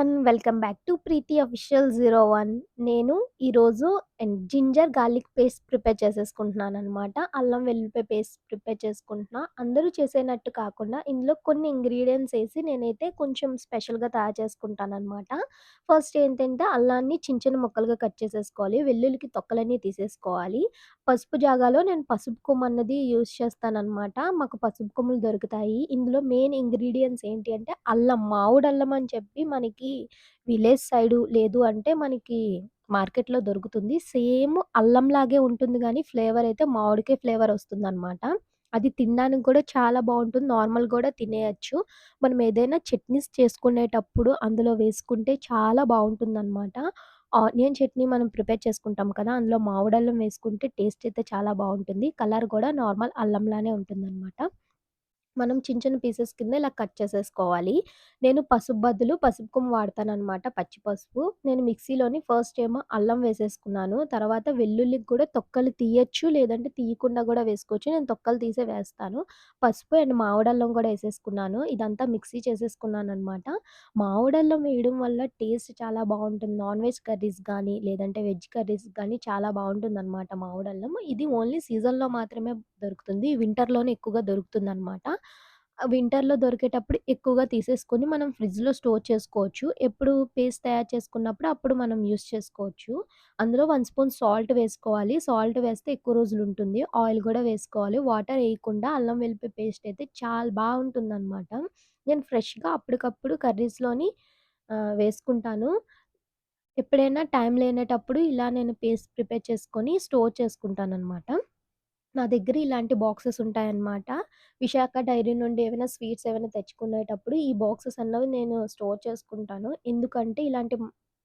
Everyone. Welcome back to Preethi official 01. నేను ఈరోజు ginger garlic paste prepare చేసేసుకుంటున్నాననమాట. అల్లం వెల్లుల్లిపాయ పేస్ట్ ప్రిపేర్ చేసుకుంటున్నా. అందరూ చేసేనట్టు కాకుండా ఇందులో కొన్ని ఇంగ్రీడియెంట్స్ ఏసి నేనైతే కొంచెం స్పెషల్‌గా తయారు చేసుకుంటాననమాట. ఫస్ట్ ఏంటంటే అల్లాన్ని చిన్న చిన్న ముక్కలుగా కట్ చేసేసుకోవాలి. వెల్లుల్లికి తొక్కలన్నీ తీసేసుకోవాలి. పసుపు జాగాలో నేను పసుపు కొమ్మన్నది యూజ్ చేస్తాననమాట. మాకు పసుపు కొమ్ములు దొరుకుతాయి. ఇందులో మెయిన్ ఇంగ్రీడియెంట్స్ ఏంటి అంటే అల్లం, మావుడల్లం అని చెప్పి మనకి విలేజ్ సైడు లేదు అంటే మనకి మార్కెట్‌లో దొరుకుతుంది. సేమ్ అల్లంలాగే ఉంటుంది గానీ ఫ్లేవర్ అయితే మామిడికాయ ఫ్లేవర్ వస్తుందనమాట. అది తినడానికి కూడా చాలా బావుంటుంది. నార్మల్ గూడా తినేయొచ్చు. మనం ఏదైనా చట్నీస్ చేసుకునేటప్పుడు అందులో వేసుకుంటే చాలా బావుంటుందనమాట. ఆనియన్ చట్నీ మనం ప్రిపేర్ చేసుకుంటాం కదా! అందులో మామిడల్లం వేసుకుంటే టేస్ట్ అయితే చాలా బావుంటుంది. కలర్ గూడా నార్మల్ అల్లంలానే ఉంటుందనమాట. మనం చిన్న చిన్న పీసెస్ కింద ఇలా కట్ చేసేసుకోవాలి. నేను పసుపు బదులు పసుపు కొమ్ము వాడతాననమాట. పచ్చి పసుపు. నేను మిక్సీలోని ఫస్ట్ ఏమో అల్లం వేసేసుకున్నాను. తర్వాత వెల్లుల్లికి కూడా తొక్కలు తీయొచ్చు. లేదంటే తీయకుండా గూడా వేసుకోవచ్చు. నేను తొక్కలు తీసే వేస్తాను. పసుపు అండ్ మామిడల్లం కూడా ఏసేసుకున్నాను. ఇదంతా మిక్సీ చేసేసుకున్నాననమాట. మామిడల్లం వేయడం వల్ల టేస్ట్ చాలా బావుంటుంది. నాన్ వెజ్ కర్రీస్ గానీ, లేదంటే వెజ్ కర్రీస్ గానీ చాలా బావుంటుందనమాట మామిడల్లం. ఇది ఓన్లీ సీజన్‌లో మాత్రమే దొరుకుతుంది. వింటర్‌లోనే ఎక్కువగా దొరుకుతుందనమాట. వింటర్‌లో దొరికేటప్పుడు ఎక్కువగా తీసేసుకొని మనం ఫ్రిడ్జ్‌లో స్టోర్ చేసుకోవచ్చు. ఎప్పుడు పేస్ట్ తయారు చేసుకున్నప్పుడు అప్పుడు మనం యూజ్ చేసుకోవచ్చు. అందులో 1 స్పూన్ సాల్ట్ వేసుకోవాలి. సాల్ట్ వేస్తే ఎక్కువ రోజులుంటుంది. ఆయిల్ గూడా వేసుకోవాలి. వాటర్ ఏయకుండా అల్లం వెల్లుల్లి పేస్ట్ అయితే చాలా బావుంటుందనమాట. నేను ఫ్రెష్‌గా అప్పటికప్పుడు కర్రీస్‌లోని వేసుకుంటాను. ఎప్పుడైనా టైం లేనేటప్పుడు ఇలా నేను పేస్ట్ ప్రిపేర్ చేసుకొని స్టోర్ చేసుకుంటాననమాట. నా దగ్గర ఇలాంటి బాక్సెస్ ఉంటాయన్నమాట. విశాఖ డైరీ నుండి ఏవైనా స్వీట్స్ ఏవైనా తెచ్చుకునేటప్పుడు ఈ బాక్సెస్ అన్నవి నేను స్టోర్ చేసుకుంటాను. ఎందుకంటే ఇలాంటి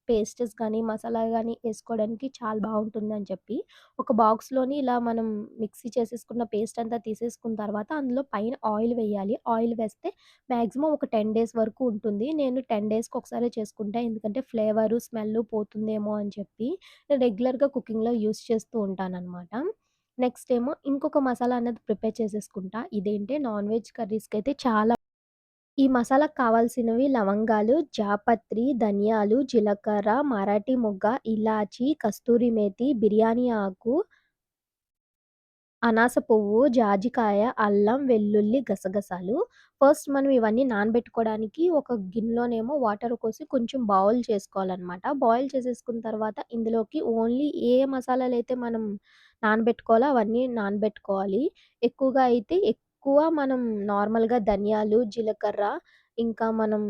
పేస్టెస్ గానీ, మసాలా గానీ ఏసుకోవడానికి చాలా బావుంటుందని చెప్పి. ఒక బాక్స్‌లోని ఇలా మనం మిక్సీ చేసేసుకున్న పేస్ట్ అంతా తీసేసుకున్న తర్వాత అందులో పైన ఆయిల్ వేయాలి. ఆయిల్ వేస్తే మాక్సిమం ఒక 10 డేస్ వరకు ఉంటుంది. నేను 10 డేస్‌కి ఒకసారే చేసుకుంటా. ఎందుకంటే ఫ్లేవరు, స్మెల్లు పోతుందేమో అని చెప్పి. నేను రెగ్యులర్‌గా కుకింగ్‌లో యూజ్ చేస్తూ ఉంటాననమాట. నెక్స్ట్ ఏమో ఇంకొక మసాలా అనేది ప్రిపేర్ చేసేసుకుంటా. ఇదేంటే నాన్ వెజ్ కర్రీస్‌కైతే చాలా ఈ మసాలాకు కావాల్సినవి లవంగాలు, జాపత్రి, ధనియాలు, జీలకర్ర, మరాఠీ మొగ్గ, ఇలాచి, కస్తూరి మేతి, బిర్యానీ ఆకు, అనాస పువ్వు, జాజికాయ, అల్లం, వెల్లుల్లి, గసగసాలు. ఫస్ట్ మనం ఇవన్నీ నానబెట్టుకోవడానికి ఒక గిన్నెలోనేమో వాటర్ పోసి కొంచెం బాయిల్ చేసుకోవాలనమాట. బాయిల్ చేసేసుకున్న తర్వాత ఇందులోకి ఓన్లీ ఏ మసాలాలైతే మనం నానబెట్టుకోవాలో అవన్నీ నానబెట్టుకోవాలి. ఎక్కువగా అయితే ఎక్కువ మనం నార్మల్‌గా ధనియాలు, జీలకర్ర, ఇంకా మనం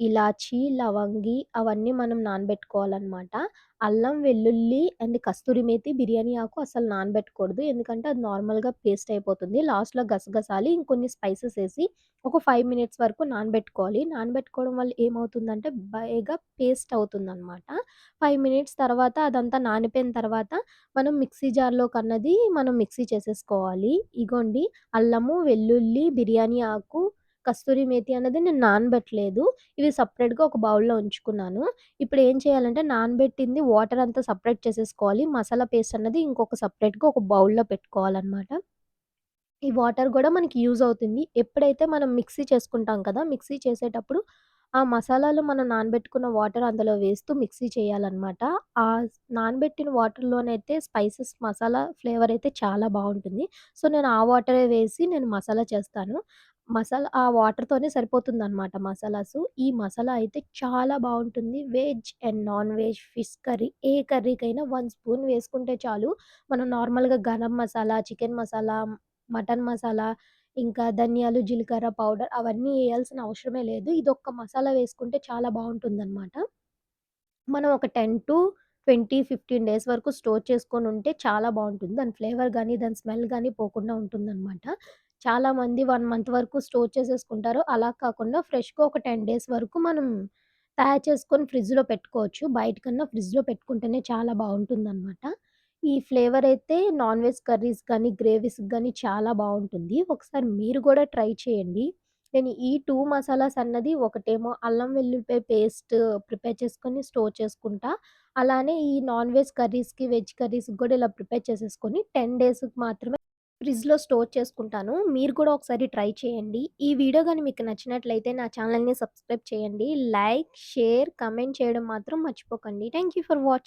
ఇలాచి, లవంగి అవన్నీ మనం నానబెట్టుకోవాలనమాట. అల్లం, వెల్లుల్లి అండ్ కస్తూరి మేతి, బిర్యానీ ఆకు అస్సలు నానబెట్టకూడదు. ఎందుకంటే అది నార్మల్‌గా పేస్ట్ అయిపోతుంది. లాస్ట్‌లో గసగసాలు ఇంకొన్ని స్పైసెస్ ఏసి ఒక 5 మినిట్స్ వరకు నానబెట్టుకోవాలి. నానబెట్టుకోవడం వల్ల ఏమవుతుందంటే బేగా పేస్ట్ అవుతుందనమాట. 5 మినిట్స్ తర్వాత అదంతా నానిపోయిన తర్వాత మనం మిక్సీ జార్‌లోకన్నది మనం మిక్సీ చేసేసుకోవాలి. ఇగోండి అల్లము, వెల్లుల్లి, బిర్యానీ ఆకు, కస్తూరి మేతి అన్నది నేను నానబెట్టలేదు. ఇవి సెపరేట్‌గా ఒక బౌల్‌లో ఉంచుకున్నాను. ఇప్పుడేం చేయాలంటే నానబెట్టింది వాటర్ అంతా సెపరేట్ చేసేసుకోవాలి. మసాలా పేస్ట్ అన్నది ఇంకొక సెపరేట్‌గా ఒక బౌల్‌లో పెట్టుకోవాలనమాట. ఈ వాటర్ గూడా మనకి యూజ్ అవుతుంది. ఎప్పుడైతే మనం మిక్సీ చేసుకుంటాం కదా! మిక్సీ చేసేటప్పుడు ఆ మసాలాలు మనం నానబెట్టుకున్న వాటర్ అందులో వేస్తూ మిక్సీ చేయాలనమాట. నానబెట్టిన వాటర్‌లోనైతే స్పైసెస్ మసాలా ఫ్లేవర్ అయితే చాలా బావుంటుంది. సో, నేను ఆ వాటరే వేసి నేను మసాలా చేస్తాను. ఆ వాటర్‌తోనే సరిపోతుందనమాట మసాలాసు. ఈ మసాలా అయితే చాలా బావుంటుంది. Veg and non veg, fish curry ఏ కర్రీకైనా 1 స్పూన్ వేసుకుంటే చాలు. మనం నార్మల్‌గా గరం మసాలా, చికెన్ మసాలా, మటన్ మసాలా, ఇంకా ధనియాలు, జీలకర్ర పౌడర్ అవన్నీ ఎయాల్సిన అవసరమే లేదు. ఇదొక్క మసాలా వేసుకుంటే చాలా బావుంటుందనమాట. మనం ఒక 10-20, 15 డేస్ వరకు స్టోర్ చేసుకొనుంటే చాలా బావుంటుంది. దాని ఫ్లేవర్ గానీ, దాని స్మెల్ గానీ పోకుండా ఉంటుందనమాట. చాలామంది 1 మంత్ వరకు స్టోర్ చేసేసుకుంటారు. అలా కాకుండా ఫ్రెష్‌గా ఒక 10 డేస్ వరకు మనం తయారు చేసుకొని ఫ్రిడ్జ్‌లో పెట్టుకోవచ్చు. బయట కన్నా ఫ్రిడ్జ్‌లో పెట్టుకుంటేనే చాలా బావుంటుందనమాట. ఈ ఫ్లేవర్ అయితే నాన్ వెజ్ కర్రీస్ గానీ, గ్రేవీస్‌కి గానీ చాలా బావుంటుంది. ఒకసారి మీరు గూడా ట్రై చేయండి. నేను ఈ 2 మసాలాస్ అన్నది ఒకటేమో అల్లం వెల్లుల్లిపాయ పేస్ట్ ప్రిపేర్ చేసుకొని స్టోర్ చేసుకుంటా. అలానే ఈ నాన్ వెజ్ కర్రీస్‌కి, వెజ్ కర్రీస్‌కి గూడా ఇలా ప్రిపేర్ చేసేసుకొని 10 డేస్‌కి మాత్రమే ఫ్రిడ్జ్‌లో స్టోర్ చేసుకుంటాను. మీరు కూడా ఒకసారి ట్రై చేయండి. ఈ వీడియో గాని మీకు నచ్చినట్లయితే నా ఛానెల్‌ని సబ్స్క్రైబ్ చేయండి. లైక్, షేర్, కామెంట్ చేయడం మాత్రం మర్చిపోకండి. Thank you for watching.